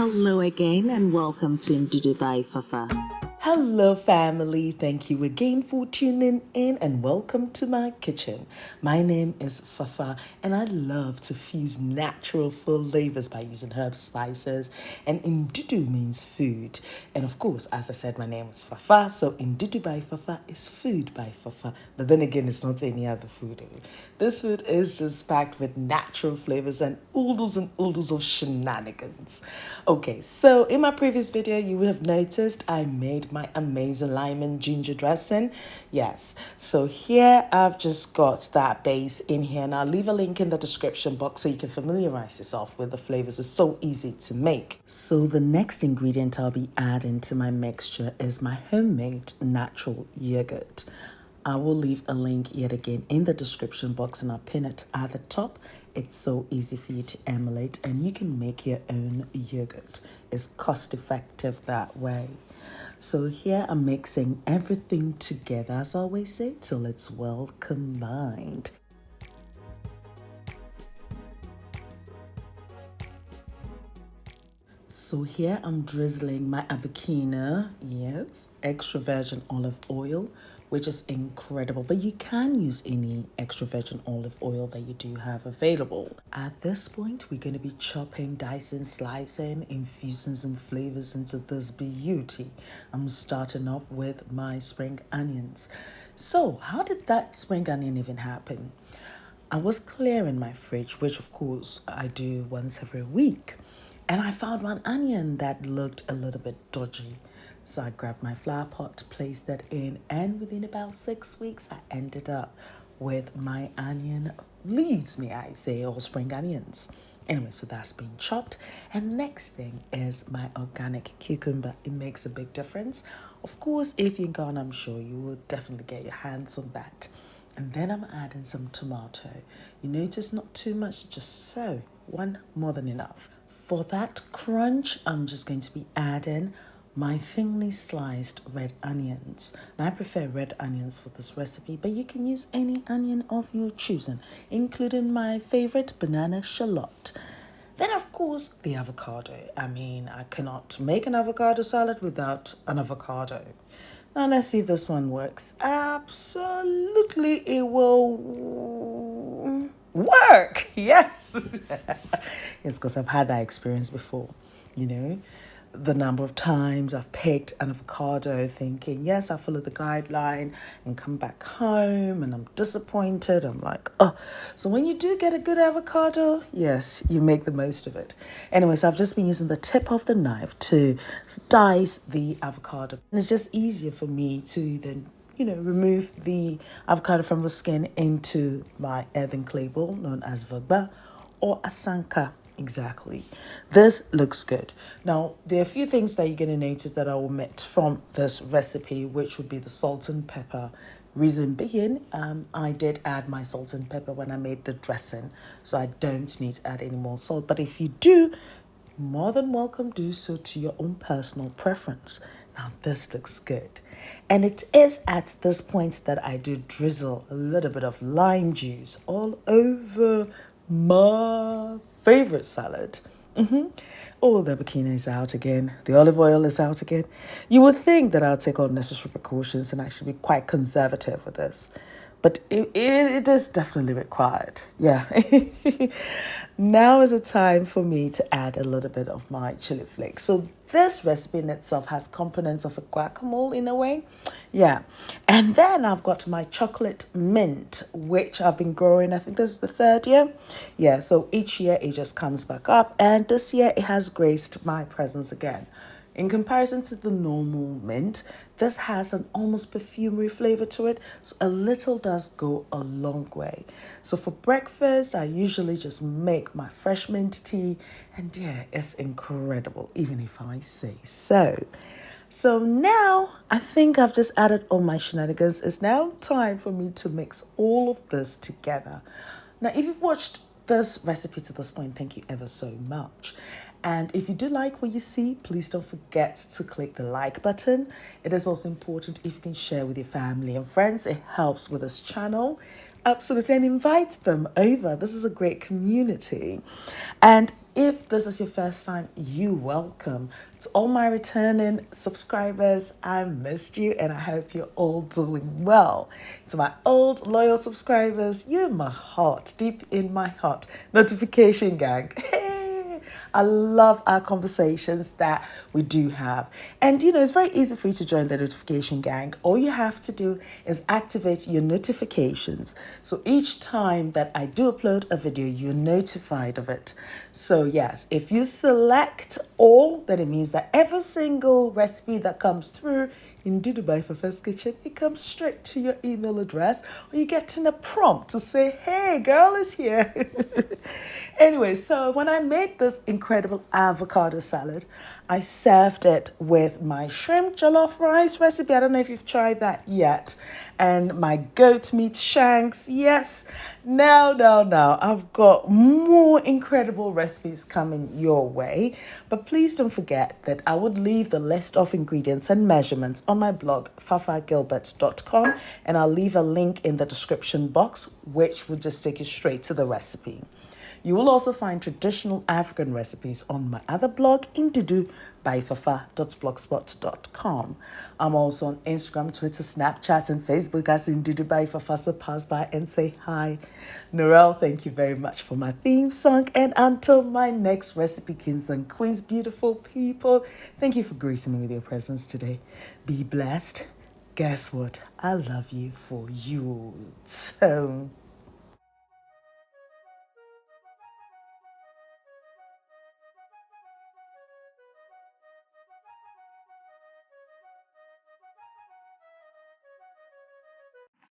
Hello again and welcome to Ndudu by Fafa. Hello, family. Thank you again for tuning in and welcome to my kitchen. My name is Fafa and I love to fuse natural flavors by using herbs, spices, and Ndudu means food. And of course, as I said, my name is Fafa, so Ndudu by Fafa is food by Fafa. But then again, it's not any other food. This food is just packed with natural flavors and oodles of shenanigans. Okay, so in my previous video, you would have noticed I made my amazing lime and ginger dressing. Yes, so here I've just got that base in here, and I'll leave a link in the description box so you can familiarize yourself with the flavors. It's so easy to make. So the next ingredient I'll be adding to my mixture is my homemade natural yogurt. I will leave a link yet again in the description box and I'll pin it at the top. It's so easy for you to emulate and you can make your own yogurt. It's cost effective that way. So here I'm mixing everything together, as I always say, till it's well combined. So here I'm drizzling my avocado, yes, extra virgin olive oil, which is incredible, but you can use any extra virgin olive oil that you do have available. At this point, we're going to be chopping, dicing, slicing, infusing some flavors into this beauty. I'm starting off with my spring onions. So how did that spring onion even happen? I was clearing my fridge, which of course I do once every week. And I found one onion that looked a little bit dodgy. So I grabbed my flower pot, placed that in, and within about 6 weeks, I ended up with my onion leaves, may I say, or spring onions. Anyway, so that's been chopped. And next thing is my organic cucumber. It makes a big difference. Of course, if you're gone, I'm sure you will definitely get your hands on that. And then I'm adding some tomato. You notice not too much, just so. One more than enough. For that crunch, I'm just going to be adding my thinly sliced red onions. Now, I prefer red onions for this recipe, but you can use any onion of your choosing, including my favorite banana shallot. Then, of course, the avocado. I mean, I cannot make an avocado salad without an avocado. Now, let's see if this one works. Absolutely, it will work. Yes. Yes, because I've had that experience before, the number of times I've picked an avocado thinking, yes, I follow the guideline and come back home and I'm disappointed. I'm like, oh. So when you do get a good avocado, yes, you make the most of it. Anyway, so I've just been using the tip of the knife to dice the avocado. And it's just easier for me to then remove the avocado from the skin into my earthen clay bowl known as vagba or asanka. Exactly. This looks good. Now, there are a few things that you're going to notice that I will omit from this recipe, which would be the salt and pepper. Reason being, I did add my salt and pepper when I made the dressing, so I don't need to add any more salt. But if you do, more than welcome, do so to your own personal preference. Now, this looks good. And it is at this point that I do drizzle a little bit of lime juice all over my favorite salad. Oh, the bikini is out again. The olive oil is out again. You would think that I'll take all necessary precautions and actually be quite conservative with this. But it is definitely required. Yeah. Now is the time for me to add a little bit of my chili flakes. So this recipe in itself has components of a guacamole in a way. Yeah. And then I've got my chocolate mint, which I've been growing. I think this is the 3rd year. Yeah. So each year it just comes back up. And this year it has graced my presence again. In comparison to the normal mint, this has an almost perfumery flavor to it, so a little does go a long way. So for breakfast, I usually just make my fresh mint tea, and yeah, it's incredible, even if I say so. So now, I think I've just added all my shenanigans. It's now time for me to mix all of this together. Now, if you've watched this recipe to this point, thank you ever so much. And if you do like what you see, please don't forget to click the like button. It is also important if you can share with your family and friends. It helps with this channel. Absolutely, and invite them over. This is a great community. And if this is your first time, you welcome. To all my returning subscribers, I missed you and I hope you're all doing well. To my old loyal subscribers, you're in my heart, deep in my heart. Notification gang. Hey, I love our conversations that we do have. And it's very easy for you to join the notification gang. All you have to do is activate your notifications. So each time that I do upload a video, you're notified of it. So yes, if you select all, then it means that every single recipe that comes through in Ndudu by Fafa's Kitchen, it comes straight to your email address, or you get in a prompt to say, hey, girl is here. Anyway, so when I made this incredible avocado salad, I served it with my shrimp jollof rice recipe. I don't know if you've tried that yet. And my goat meat shanks. Yes. Now, I've got more incredible recipes coming your way. But please don't forget that I would leave the list of ingredients and measurements on my blog, fafagilbert.com. And I'll leave a link in the description box, which will just take you straight to the recipe. You will also find traditional African recipes on my other blog, Ndudu by fafa.blogspot.com. I'm also on Instagram, Twitter, Snapchat, and Facebook as Ndudu by Fafa, so pass by and say hi. Norel, thank you very much for my theme song. And until my next recipe, kings and queens, beautiful people, thank you for gracing me with your presence today. Be blessed. Guess what? I love you for you. So...